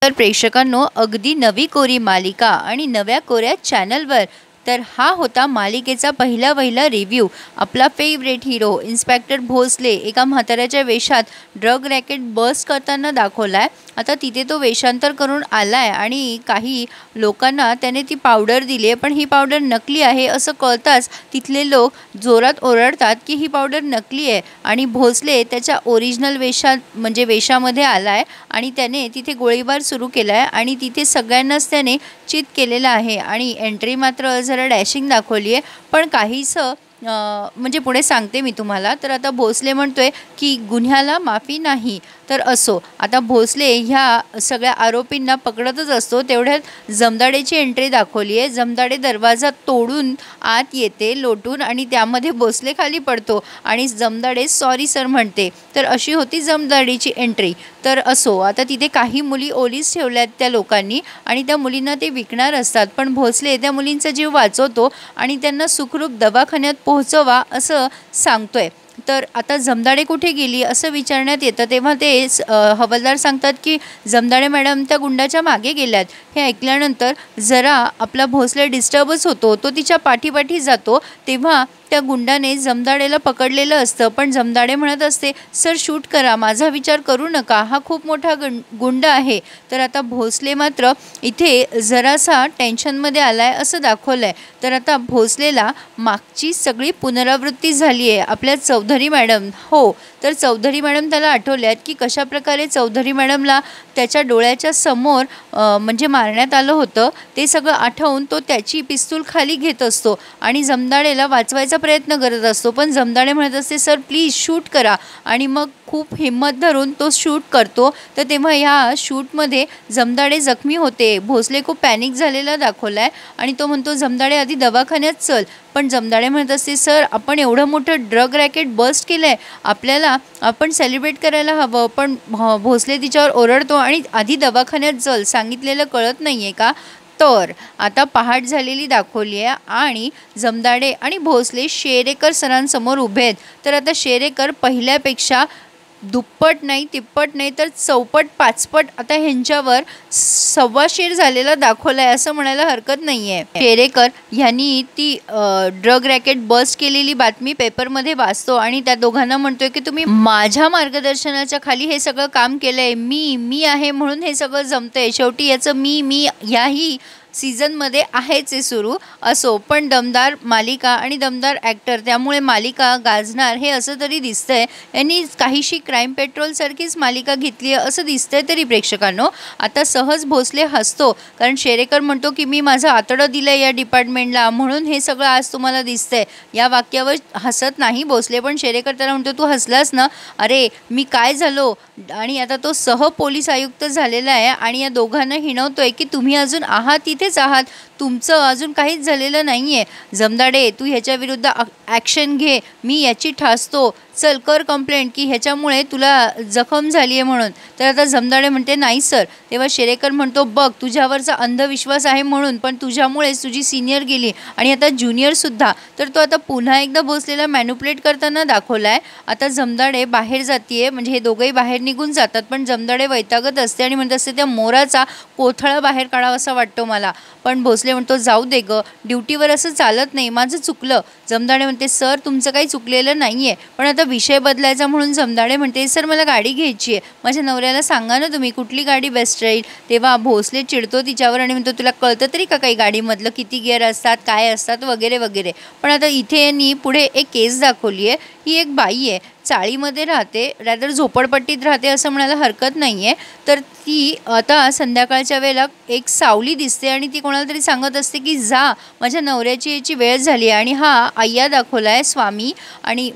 तर प्रेक्षकांनो, अगदी नवी कोरी मालिका आणि नव्या कोऱ्या चॅनलवर तर हा होता मालिकेचा पहिला रिव्ह्यू। आपला फेवरेट हीरो इन्स्पेक्टर भोसले एका म्हाताऱ्याच्या वेशात ड्रग रॅकेट बस्ट करताना दाखवलाय। आता तिथे तो वेषांतर करून आलाय आणि काही लोकांना त्याने ती पावडर दिली आहे, पण ही पावडर नकली आहे असं कळताच तिथले लोक जोरात ओरडतात की ही पावडर नकली आहे आणि भोसले त्याच्या ओरिजिनल वेशामध्ये आलाय आणि त्याने तिथे गोळीबार सुरू केलाय आणि तिथे सगळ्यांनाच त्याने चित केलेला आहे आणि एंट्री मात्र जरा डॅशिंग दाखवली आहे, पण काहीसं पुढे सांगते मी तुम्हाला। तर आता भोसले म्हणतोय की गुन्ह्याला माफी नाही। तर असो, आता भोसले ह्या सगळ्या आरोपींना पकडतच असतो, तेवढ्यात जमदाडेची एंट्री दाखवली आहे। जमदाडे दरवाजा तोडून आत येते लोटून आणि त्यामध्ये भोसले खाली पडतो आणि जमदाडे सॉरी सर म्हणते। तर अशी होती जमदाडेची एंट्री। तर असो, आता तिथे काही मुली ओलीस ठेवल्यात त्या लोकांनी आणि त्या मुलींना ते विकणार असतात, पण भोसले त्या मुलींचा जीव वाचवतो आणि त्यांना सुखरूप दवाखान्यात पोहोचवा असं सांगतोय। तर आता जमदाडे कुठे गेली असं विचारण्यात येतं, तेव्हा ते हवालदार सांगतात की जमदाडे मॅडम त्या गुंडाच्या मागे गेल्यात। हे ऐकल्यानंतर जरा आपला भोसले डिस्टर्बच होतो, तो तिच्या पाठीपाठी जातो। तेव्हा त्या गुंडाने जमदाडेला पकडलेलं असतं, पण जमदाडे म्हणत असते सर शूट करा, माझा विचार करू नका, हा खूप मोठा गुंड आहे। तर आता भोसले मात्र इथे जरासा टेन्शनमध्ये आलाय असं दाखवलंय। तर आता भोसलेला मागची सगळी पुनरावृत्ती झाली आहे आपल्या चौधरी मॅडम, हो तर चौधरी मॅडम त्याला आठवल्यात की कशाप्रकारे चौधरी मॅडमला त्याच्या डोळ्याच्या समोर मारण्यात आलं होतं। ते सगळं आठवून तो त्याची पिस्तूल खाली घेत असतो आणि जमदाडेला वाचवायचा प्रयत्न करत असतो, पण जमदाडे म्हणत असते सर प्लीज शूट करा आणि मग खूप हिम्मत धरून तो शूट करतो। तर तेव्हा ह्या शूटमध्ये जमदाडे जखमी होते। भोसले खूप पॅनिक झालेला दाखवलाय आणि तो म्हणतो जमदाडे आधी दवाखान्यात चल, पण जमदाडे म्हणत असते सर आपण एवढं मोठं ड्रग रॅकेट बस्ट केलंय, आपण सेलिब्रेट करायला हवं, पण भोसले तिच्यावर ओरडतो आणि आधी दवाखान्यात चल, सांगितलेलं कळत नाहीये का। तर आता पहाट झालेली दाखवली आहे आणि जमदाडे आणि भोसले शेरेकर सरांसमोर उभे आहेत। तर आता शेरेकर पहिल्यापेक्षा दुप्पट नाही तिप्पट नाही तर चौपट पाचपट आता ह्यांच्यावर सव्वाशेर झालेला दाखवलाय असं म्हणायला हरकत नाहीये। शेरेकर यांनी ती ड्रग रॅकेट बस्ट केलेली बातमी पेपरमध्ये वाचतो आणि त्या दोघांना म्हणतोय की तुम्ही माझ्या मार्गदर्शनाच्या खाली हे सगळं काम केलंय, मी आहे म्हणून हे सगळं जमतंय, शेवटी याचं मी याही सीझनमध्ये आहेच आहे सुरू। असो, पण दमदार मालिका आणि दमदार ॲक्टर, त्यामुळे मालिका गाजणार हे असं तरी दिसतंय। यांनी काहीशी क्राईम पेट्रोल सारखीच मालिका घेतली आहे असं दिसतंय तरी प्रेक्षकांनो। आता सहज भोसले हसतो, कारण शेरेकर म्हणतो की मी माझं आतडं दिलंय या डिपार्टमेंटला म्हणून हे सगळं आज तुम्हाला दिसतंय। या वाक्यावर हसत नाही भोसले, पण शेरेकर त्याला म्हणतो तू हसलास ना, अरे मी काय झालो, आणि आता तो सह पोलीस आयुक्त झालेला आहे आणि या दोघांना हिणवतोय की तुम्ही अजून आहात तिथेच आहात, तुमचं अजून काहीच झालेलं नाहीये। जमदाडे तू ह्याच्या विरुद्ध ॲक्शन घे, मी याची ठासतो, चल कर कंप्लेंट की ह्याच्यामुळे तुला जखम झाली आहे म्हणून। तर आता जमदाडे म्हणते नाही सर। तेव्हा शेरेकर म्हणतो बघ तुझ्यावरचा अंधविश्वास आहे म्हणून, पण तुझ्यामुळेच तुझी सिनियर गेली आणि आता ज्युनियरसुद्धा। तर तो आता पुन्हा एकदा भोसलेला मॅन्युप्लेट करताना दाखवलाय। आता जमदाडे बाहेर जातीये, हे दोघंही बाहेर निघून जातात, पण जमदाडे वैतागत असते आणि म्हणत असते त्या मोराचा कोथळा बाहेर काढावा असा वाटतो मला, पण भोसले म्हणतो जाऊ दे ग, ड्युटीवर असं चालत नाही, माझं चुकलं। जमदाडे म्हणते सर तुमचं काही चुकलेलं नाहीये, पण आता विषय बदलायचा म्हणून जमदाडे म्हणते सर मला गाडी घ्यायची आहे, माझ्या नवऱ्याला सांगा ना तुम्ही कुठली गाडी बेस्ट राहील। तेव्हा भोसले चिडतो तिच्यावर आणि म्हणतो तुला कळतं तरी का काही गाडीमधलं किती गिअर असतात, काय असतात वगैरे वगैरे। पण आता इथे यांनी पुढे एक केस दाखवली आहे, ही एक बाई आहे, चाळीमध्ये राहते, रॅदर झोपडपट्टीत राहते असं म्हणायला हरकत नाही आहे। तर ती आता संध्याकाळच्या वेळेला एक सावली दिसते आणि ती कोणाला तरी सांगत असते की जा माझ्या नवऱ्याची याची वेळ झाली आहे, आणि हा अय्या दाखवला आहे स्वामी आणि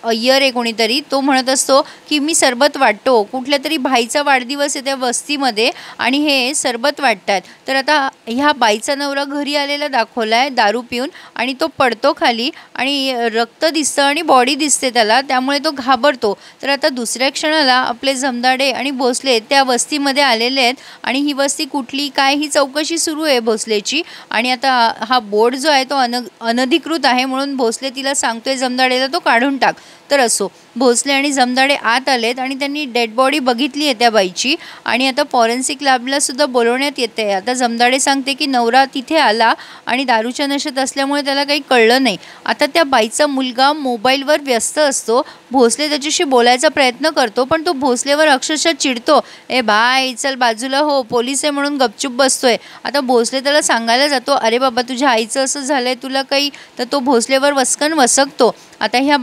अय्यर आहे कोणीतरी, तो म्हणत असतो की मी सरबत वाटतो, कुठल्या तरी भाईचा वाढदिवस आहे त्या वस्तीमध्ये आणि हे सरबत वाटतात। तर आता ह्या बाईचा नवरा घरी आलेला दाखवला आहे दारू पिऊन आणि तो पडतो खाली आणि रक्त दिसतं आणि बॉडी दिसते त्याला, त्यामुळे तो घाबरतो। तर आता दुसऱ्या क्षणाला आपले जमदाडे आणि भोसले त्या वस्तीमध्ये आलेले आहेत आणि ही वस्ती कुठली काय ही चौकशी सुरू आहे भोसलेची। आणि आता हा बोर्ड जो आहे तो अनधिकृत आहे म्हणून भोसले तिला सांगतोय जमदाडेला तो काढून टाक। तर असो, भोसले आणि जमदाडे आत आलेत आणि त्यांनी डेड बॉडी बघितली आहे त्या बाईची आणि आता फॉरेन्सिक लॅबला सुद्धा बोलवण्यात येते. आता जमदाडे सांगते की नवरा तिथे आला आणि दारूच्या नशेत असल्यामुळे त्याला काही कळलं नाही. आता त्या बाईचा मुलगा मोबाईलवर व्यस्त असतो. भोसले त्याच्याशी बोलायचा प्रयत्न करतो, पण तो भोसलेवर अक्षरशः चिडतो. ए भाई चल बाजूला हो, पोलीस आहे म्हणून गपचूप बसतोय. आता भोसले त्याला सांगायला जातो, अरे बाबा तुझ्या आईचं असं झालंय, तुला काही, तर तो भोसलेवर वसकन वसकतो. आता ह्या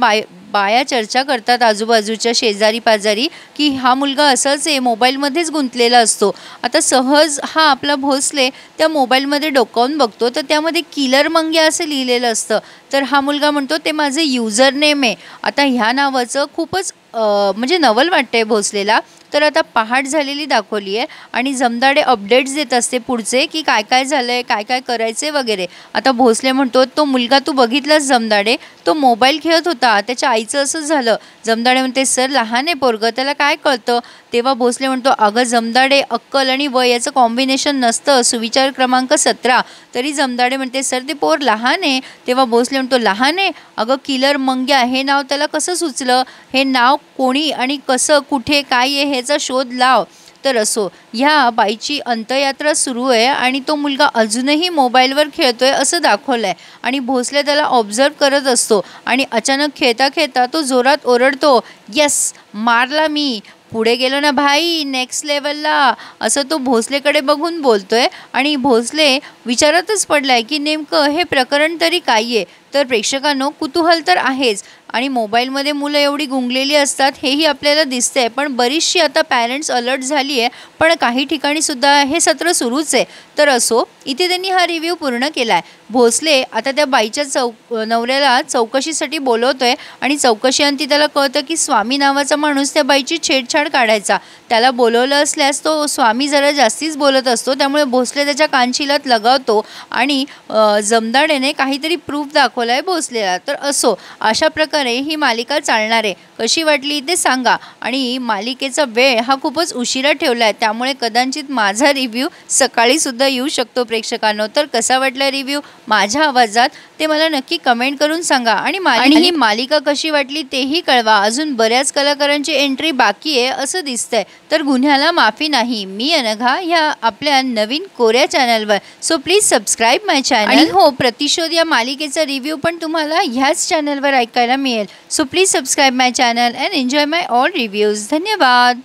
बाया चर्चा करतात आजूबाजूच्या शेजारी पाजारी की हा मुलगा असाच आहे, मोबाईलमध्येच गुंतलेला असतो. आता सहज हा आपला भोसले त्या मोबाईलमध्ये डोकावून बघतो, तर त्यामध्ये किलर मंग्या असं लिहिलेलं असतं. तर हा मुलगा म्हणतो ते माझे युजर नेम आहे. आता ह्या नावाचं खूपच म्हणजे नवल वाटतंय भोसलेला. तर आता पहाट झालेली दाखवली आहे आणि जमदाडे अपडेट्स देत असते पुढचे की काय काय झालं आहे, काय काय करायचे वगैरे. आता भोसले म्हणतो, तो मुलगा तू बघितलास जमदाडे, तो मोबाईल खेळत होता, त्याच्या आईचं असं झालं. जमदाडे म्हणते सर लहान आहे पोरगं, त्याला काय कळतं. तेव्हा भोसले म्हणतो, अगं जमदाडे, अक्कल आणि वय याचं कॉम्बिनेशन नसतं, सुविचार क्रमांक 17. तरी जमदाडे म्हणते सर ते पोर लहान आहे. तेव्हा भोसले म्हणतो लहान आहे, अगं किलर मंग्या हे नाव त्याला कसं सुचलं, हे नाव कोणी आणि कसं कुठे काय आहे ह्याचा शोध लाव. तर असो, ह्या बाईची अंत्ययात्रा सुरू आहे आणि तो मुलगा अजूनही मोबाईलवर खेळतोय असं दाखवलं आहे आणि भोसले त्याला ऑब्झर्व करत असतो आणि अचानक खेळता खेळता तो जोरात ओरडतो, यस मारला मी, पुढे गेलो ना भाई नेक्स्ट लेवलला, असं तो भोसलेकडे बघून बोलतोय. आणि भोसले विचारातच पडलाय की नेमकं हे प्रकरण तरी काय आहे. तर प्रेक्षकांनो, कुतूहल तर आहेच आणि मोबाईलमध्ये मुलं एवढी गुंगलेली असतात हेही आपल्याला दिसतंय, पण बरीचशी आता पॅरेंट्स अलर्ट झाली आहे, पण काही ठिकाणी सुद्धा हे सत्र सुरूच आहे. तर असो, इथे त्यांनी हा रिव्ह्यू पूर्ण केला आहे. भोसले आता त्या बाईच्या नवऱ्याला चौकशीसाठी बोलवतोय आणि चौकशीअंती त्याला कळतं की स्वामी नावाचा माणूस त्या बाईची छेडछाड काढायचा. त्याला बोलवलं असल्यास तो स्वामी जरा जास्तीच बोलत असतो, त्यामुळे भोसले त्याच्या कानशिलात लगावतो आणि जमदाडेने काहीतरी प्रूफ दाखवला आहे भोसलेला. तर असो, अशा प्रकारे ही मालिका चालणार आहे. कशी वाटली ते सांगा आणि मालिकेचा वेळ हा खूपच उशिरा ठेवला आहे, त्यामुळे कदाचित माझा रिव्ह्यू सकाळीसुद्धा येऊ शकतो प्रेक्षकांनो. तर कसा वाटला रिव्ह्यू माझ्या आवाजात ते मला नक्की कमेंट करून सांगा आणि ही मालिका कशी वाटली तेही कळवा. अजून बऱ्याच कलाकारांची एंट्री बाकी आहे असं दिसतंय, तर गुन्ह्याला माफी नाही. मी अनघा ह्या आपल्या नवीन कोऱ्या चॅनलवर, so please subscribe my channel. आणि हो, प्रतिशोध या मालिकेचा रिव्ह्यू पण तुम्हाला ह्याच चॅनलवर ऐकायला मिळेल. So please subscribe my channel and enjoy my all reviews. धन्यवाद.